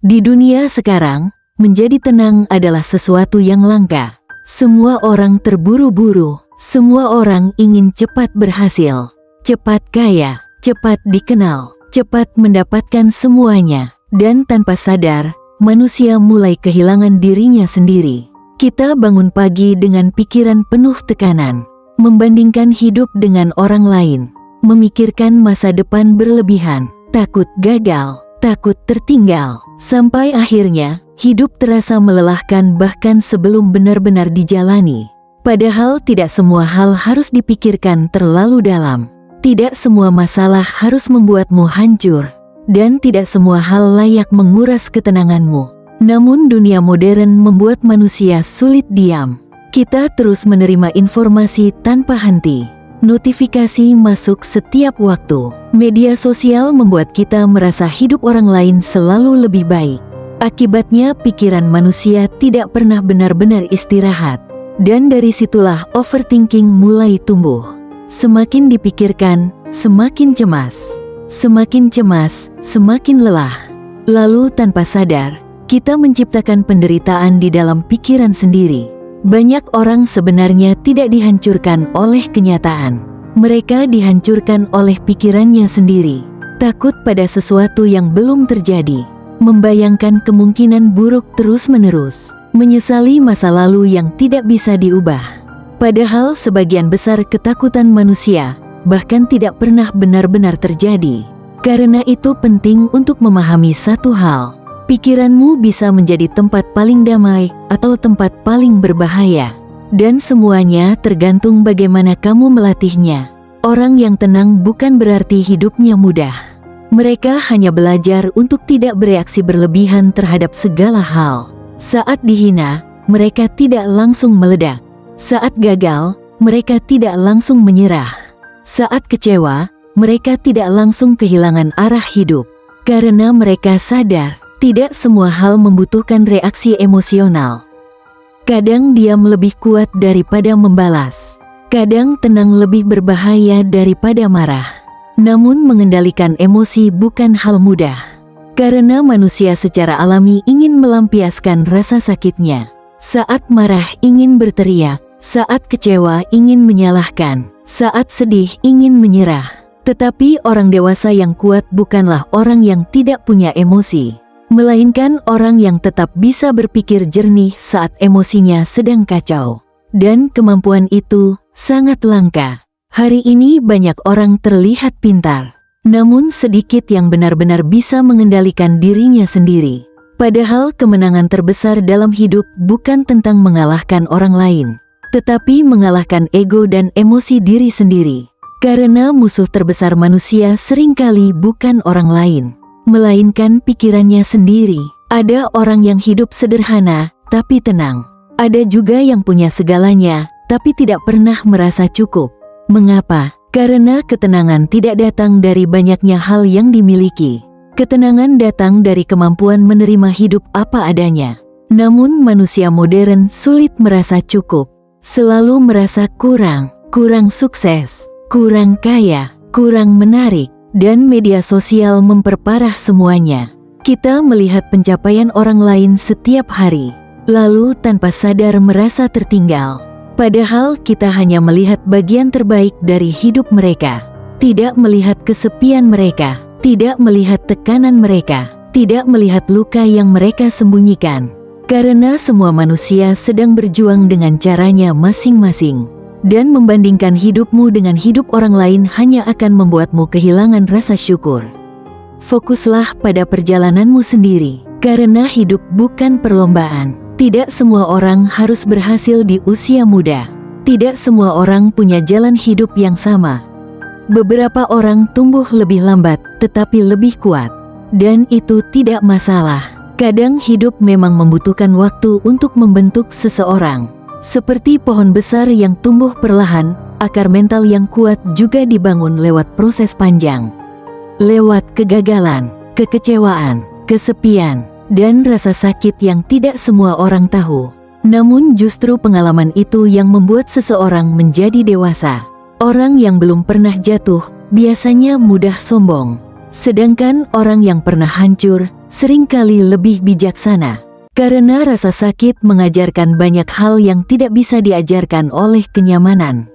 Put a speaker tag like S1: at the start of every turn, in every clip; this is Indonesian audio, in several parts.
S1: Di dunia sekarang, menjadi tenang adalah sesuatu yang langka. Semua orang terburu-buru, semua orang ingin cepat berhasil, cepat kaya, cepat dikenal, cepat mendapatkan semuanya. Dan tanpa sadar, manusia mulai kehilangan dirinya sendiri. Kita bangun pagi dengan pikiran penuh tekanan, membandingkan hidup dengan orang lain, memikirkan masa depan berlebihan, takut gagal, takut tertinggal, sampai akhirnya hidup terasa melelahkan bahkan sebelum benar-benar dijalani. Padahal tidak semua hal harus dipikirkan terlalu dalam. Tidak semua masalah harus membuatmu hancur, dan tidak semua hal layak menguras ketenanganmu. Namun dunia modern membuat manusia sulit diam. Kita terus menerima informasi tanpa henti. Notifikasi masuk setiap waktu. Media sosial membuat kita merasa hidup orang lain selalu lebih baik. Akibatnya pikiran manusia tidak pernah benar-benar istirahat. Dan dari situlah overthinking mulai tumbuh. Semakin dipikirkan, semakin cemas. Semakin cemas, semakin lelah. Lalu tanpa sadar, kita menciptakan penderitaan di dalam pikiran sendiri. Banyak orang sebenarnya tidak dihancurkan oleh kenyataan. Mereka dihancurkan oleh pikirannya sendiri. Takut pada sesuatu yang belum terjadi. Membayangkan kemungkinan buruk terus-menerus. Menyesali masa lalu yang tidak bisa diubah. Padahal sebagian besar ketakutan manusia bahkan tidak pernah benar-benar terjadi. Karena itu penting untuk memahami satu hal. Pikiranmu bisa menjadi tempat paling damai atau tempat paling berbahaya. Dan semuanya tergantung bagaimana kamu melatihnya. Orang yang tenang bukan berarti hidupnya mudah. Mereka hanya belajar untuk tidak bereaksi berlebihan terhadap segala hal. Saat dihina, mereka tidak langsung meledak. Saat gagal, mereka tidak langsung menyerah. Saat kecewa, mereka tidak langsung kehilangan arah hidup. Karena mereka sadar, tidak semua hal membutuhkan reaksi emosional. Kadang diam lebih kuat daripada membalas. Kadang tenang lebih berbahaya daripada marah. Namun mengendalikan emosi bukan hal mudah. Karena manusia secara alami ingin melampiaskan rasa sakitnya. Saat marah ingin berteriak, saat kecewa ingin menyalahkan, saat sedih ingin menyerah. Tetapi orang dewasa yang kuat bukanlah orang yang tidak punya emosi, melainkan orang yang tetap bisa berpikir jernih saat emosinya sedang kacau. Dan kemampuan itu sangat langka. Hari ini banyak orang terlihat pintar, namun sedikit yang benar-benar bisa mengendalikan dirinya sendiri. Padahal kemenangan terbesar dalam hidup bukan tentang mengalahkan orang lain, tetapi mengalahkan ego dan emosi diri sendiri. Karena musuh terbesar manusia seringkali bukan orang lain, melainkan pikirannya sendiri. Ada orang yang hidup sederhana, tapi tenang. Ada juga yang punya segalanya, tapi tidak pernah merasa cukup. Mengapa? Karena ketenangan tidak datang dari banyaknya hal yang dimiliki. Ketenangan datang dari kemampuan menerima hidup apa adanya. Namun manusia modern sulit merasa cukup. Selalu merasa kurang sukses, kurang kaya, kurang menarik, dan media sosial memperparah semuanya. Kita melihat pencapaian orang lain setiap hari, lalu tanpa sadar merasa tertinggal. Padahal kita hanya melihat bagian terbaik dari hidup mereka, tidak melihat kesepian mereka, tidak melihat tekanan mereka, tidak melihat luka yang mereka sembunyikan. Karena semua manusia sedang berjuang dengan caranya masing-masing. Dan membandingkan hidupmu dengan hidup orang lain hanya akan membuatmu kehilangan rasa syukur. Fokuslah pada perjalananmu sendiri, karena hidup bukan perlombaan. Tidak semua orang harus berhasil di usia muda. Tidak semua orang punya jalan hidup yang sama. Beberapa orang tumbuh lebih lambat, tetapi lebih kuat. Dan itu tidak masalah. Kadang hidup memang membutuhkan waktu untuk membentuk seseorang. Seperti pohon besar yang tumbuh perlahan, akar mental yang kuat juga dibangun lewat proses panjang. Lewat kegagalan, kekecewaan, kesepian, dan rasa sakit yang tidak semua orang tahu. Namun justru pengalaman itu yang membuat seseorang menjadi dewasa. Orang yang belum pernah jatuh biasanya mudah sombong. Sedangkan orang yang pernah hancur seringkali lebih bijaksana. Karena rasa sakit mengajarkan banyak hal yang tidak bisa diajarkan oleh kenyamanan.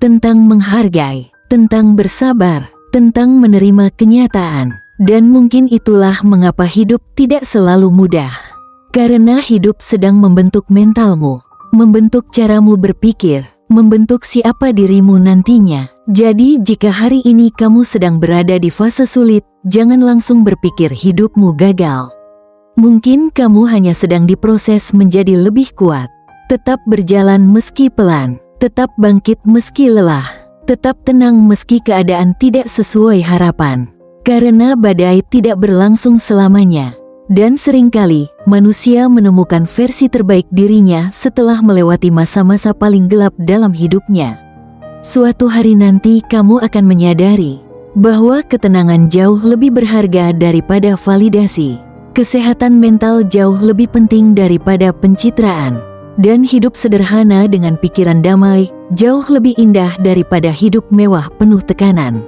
S1: Tentang menghargai, tentang bersabar, tentang menerima kenyataan. Dan mungkin itulah mengapa hidup tidak selalu mudah. Karena hidup sedang membentuk mentalmu, membentuk caramu berpikir, membentuk siapa dirimu nantinya. Jadi jika hari ini kamu sedang berada di fase sulit, jangan langsung berpikir hidupmu gagal. Mungkin kamu hanya sedang diproses menjadi lebih kuat. Tetap berjalan meski pelan, tetap bangkit meski lelah, tetap tenang meski keadaan tidak sesuai harapan. Karena badai tidak berlangsung selamanya. Dan seringkali, manusia menemukan versi terbaik dirinya setelah melewati masa-masa paling gelap dalam hidupnya. Suatu hari nanti kamu akan menyadari bahwa ketenangan jauh lebih berharga daripada validasi. Kesehatan mental jauh lebih penting daripada pencitraan. Dan hidup sederhana dengan pikiran damai jauh lebih indah daripada hidup mewah penuh tekanan.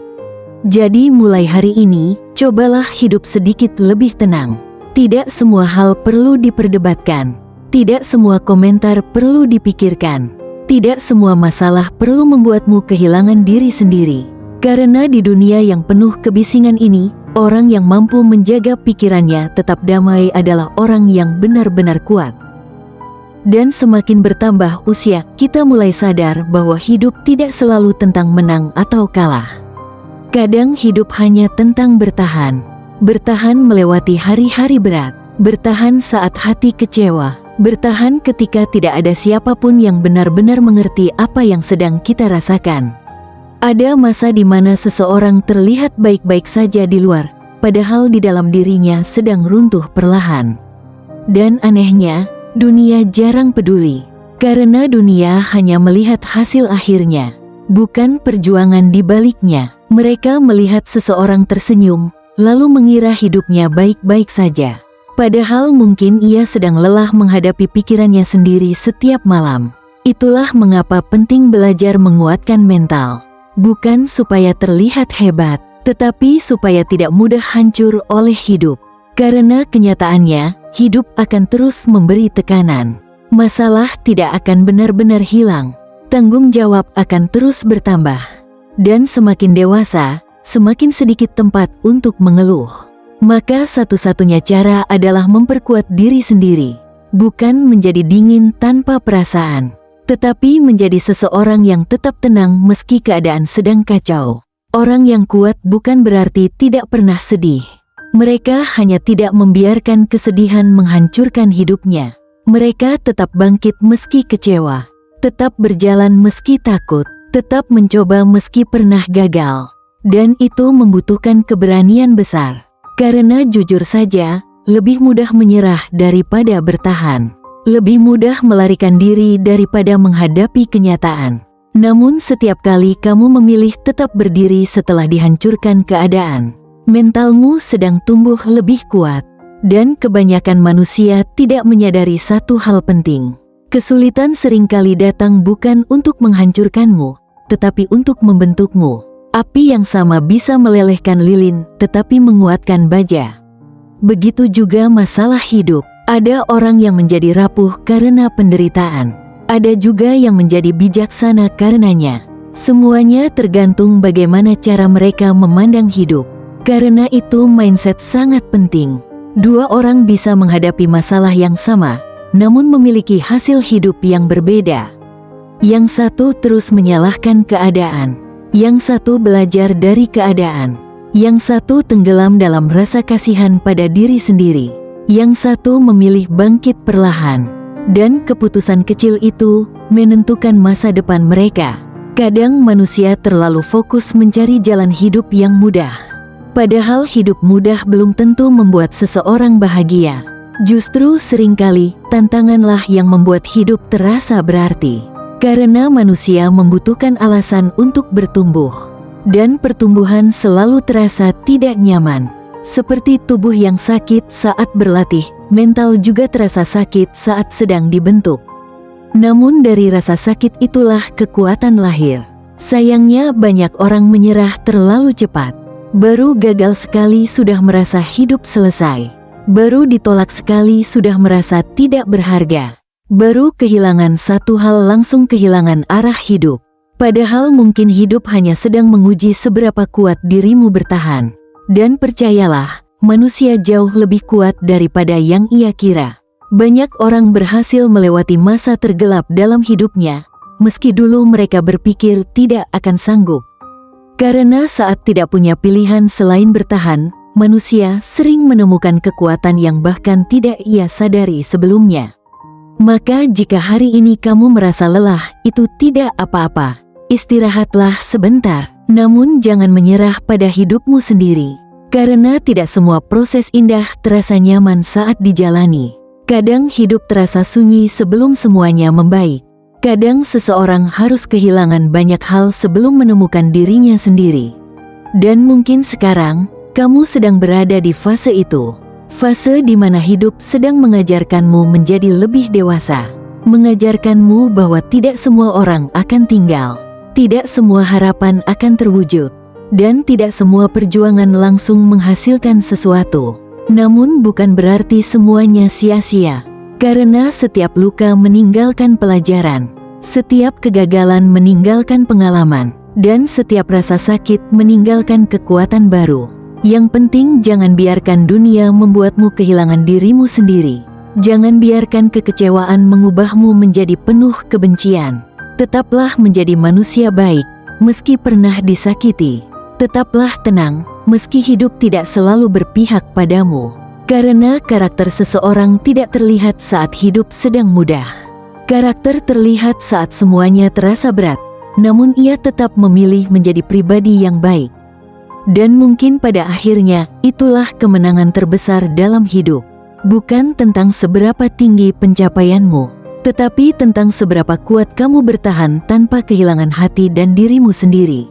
S1: Jadi mulai hari ini, cobalah hidup sedikit lebih tenang. Tidak semua hal perlu diperdebatkan. Tidak semua komentar perlu dipikirkan. Tidak semua masalah perlu membuatmu kehilangan diri sendiri. Karena di dunia yang penuh kebisingan ini, orang yang mampu menjaga pikirannya tetap damai adalah orang yang benar-benar kuat. Dan semakin bertambah usia, kita mulai sadar bahwa hidup tidak selalu tentang menang atau kalah. Kadang hidup hanya tentang bertahan. Bertahan melewati hari-hari berat, bertahan saat hati kecewa, bertahan ketika tidak ada siapapun yang benar-benar mengerti apa yang sedang kita rasakan. Ada masa di mana seseorang terlihat baik-baik saja di luar, padahal di dalam dirinya sedang runtuh perlahan. Dan anehnya, dunia jarang peduli, karena dunia hanya melihat hasil akhirnya, bukan perjuangan di baliknya. Mereka melihat seseorang tersenyum, lalu mengira hidupnya baik-baik saja. Padahal mungkin ia sedang lelah menghadapi pikirannya sendiri setiap malam. Itulah mengapa penting belajar menguatkan mental. Bukan supaya terlihat hebat, tetapi supaya tidak mudah hancur oleh hidup. Karena kenyataannya, hidup akan terus memberi tekanan. Masalah tidak akan benar-benar hilang. Tanggung jawab akan terus bertambah. Dan semakin dewasa, semakin sedikit tempat untuk mengeluh. Maka satu-satunya cara adalah memperkuat diri sendiri. Bukan menjadi dingin tanpa perasaan, tetapi menjadi seseorang yang tetap tenang meski keadaan sedang kacau. Orang yang kuat bukan berarti tidak pernah sedih. Mereka hanya tidak membiarkan kesedihan menghancurkan hidupnya. Mereka tetap bangkit meski kecewa, tetap berjalan meski takut, tetap mencoba meski pernah gagal. Dan itu membutuhkan keberanian besar. Karena jujur saja, lebih mudah menyerah daripada bertahan. Lebih mudah melarikan diri daripada menghadapi kenyataan. Namun setiap kali kamu memilih tetap berdiri setelah dihancurkan keadaan, mentalmu sedang tumbuh lebih kuat. Dan kebanyakan manusia tidak menyadari satu hal penting. Kesulitan seringkali datang bukan untuk menghancurkanmu, tetapi untuk membentukmu. Api yang sama bisa melelehkan lilin, tetapi menguatkan baja. Begitu juga masalah hidup. Ada orang yang menjadi rapuh karena penderitaan. Ada juga yang menjadi bijaksana karenanya. Semuanya tergantung bagaimana cara mereka memandang hidup. Karena itu mindset sangat penting. Dua orang bisa menghadapi masalah yang sama, namun memiliki hasil hidup yang berbeda. Yang satu terus menyalahkan keadaan. Yang satu belajar dari keadaan. Yang satu tenggelam dalam rasa kasihan pada diri sendiri. Yang satu memilih bangkit perlahan. Dan keputusan kecil itu menentukan masa depan mereka. Kadang manusia terlalu fokus mencari jalan hidup yang mudah. Padahal hidup mudah belum tentu membuat seseorang bahagia. Justru seringkali tantanganlah yang membuat hidup terasa berarti. Karena manusia membutuhkan alasan untuk bertumbuh. Dan pertumbuhan selalu terasa tidak nyaman. Seperti tubuh yang sakit saat berlatih, mental juga terasa sakit saat sedang dibentuk. Namun dari rasa sakit itulah kekuatan lahir. Sayangnya banyak orang menyerah terlalu cepat. Baru gagal sekali sudah merasa hidup selesai. Baru ditolak sekali sudah merasa tidak berharga. Baru kehilangan satu hal langsung kehilangan arah hidup. Padahal mungkin hidup hanya sedang menguji seberapa kuat dirimu bertahan. Dan percayalah, manusia jauh lebih kuat daripada yang ia kira. Banyak orang berhasil melewati masa tergelap dalam hidupnya, meski dulu mereka berpikir tidak akan sanggup. Karena saat tidak punya pilihan selain bertahan, manusia sering menemukan kekuatan yang bahkan tidak ia sadari sebelumnya. Maka jika hari ini kamu merasa lelah, itu tidak apa-apa. Istirahatlah sebentar, namun jangan menyerah pada hidupmu sendiri. Karena tidak semua proses indah terasa nyaman saat dijalani. Kadang hidup terasa sunyi sebelum semuanya membaik. Kadang seseorang harus kehilangan banyak hal sebelum menemukan dirinya sendiri. Dan mungkin sekarang, kamu sedang berada di fase itu. Fase di mana hidup sedang mengajarkanmu menjadi lebih dewasa. Mengajarkanmu bahwa tidak semua orang akan tinggal. Tidak semua harapan akan terwujud. Dan tidak semua perjuangan langsung menghasilkan sesuatu. Namun bukan berarti semuanya sia-sia. Karena setiap luka meninggalkan pelajaran. Setiap kegagalan meninggalkan pengalaman. Dan setiap rasa sakit meninggalkan kekuatan baru. Yang penting jangan biarkan dunia membuatmu kehilangan dirimu sendiri. Jangan biarkan kekecewaan mengubahmu menjadi penuh kebencian. Tetaplah menjadi manusia baik, meski pernah disakiti. Tetaplah tenang, meski hidup tidak selalu berpihak padamu. Karena karakter seseorang tidak terlihat saat hidup sedang mudah. Karakter terlihat saat semuanya terasa berat, namun ia tetap memilih menjadi pribadi yang baik. Dan mungkin pada akhirnya, itulah kemenangan terbesar dalam hidup. Bukan tentang seberapa tinggi pencapaianmu, tetapi tentang seberapa kuat kamu bertahan tanpa kehilangan hati dan dirimu sendiri.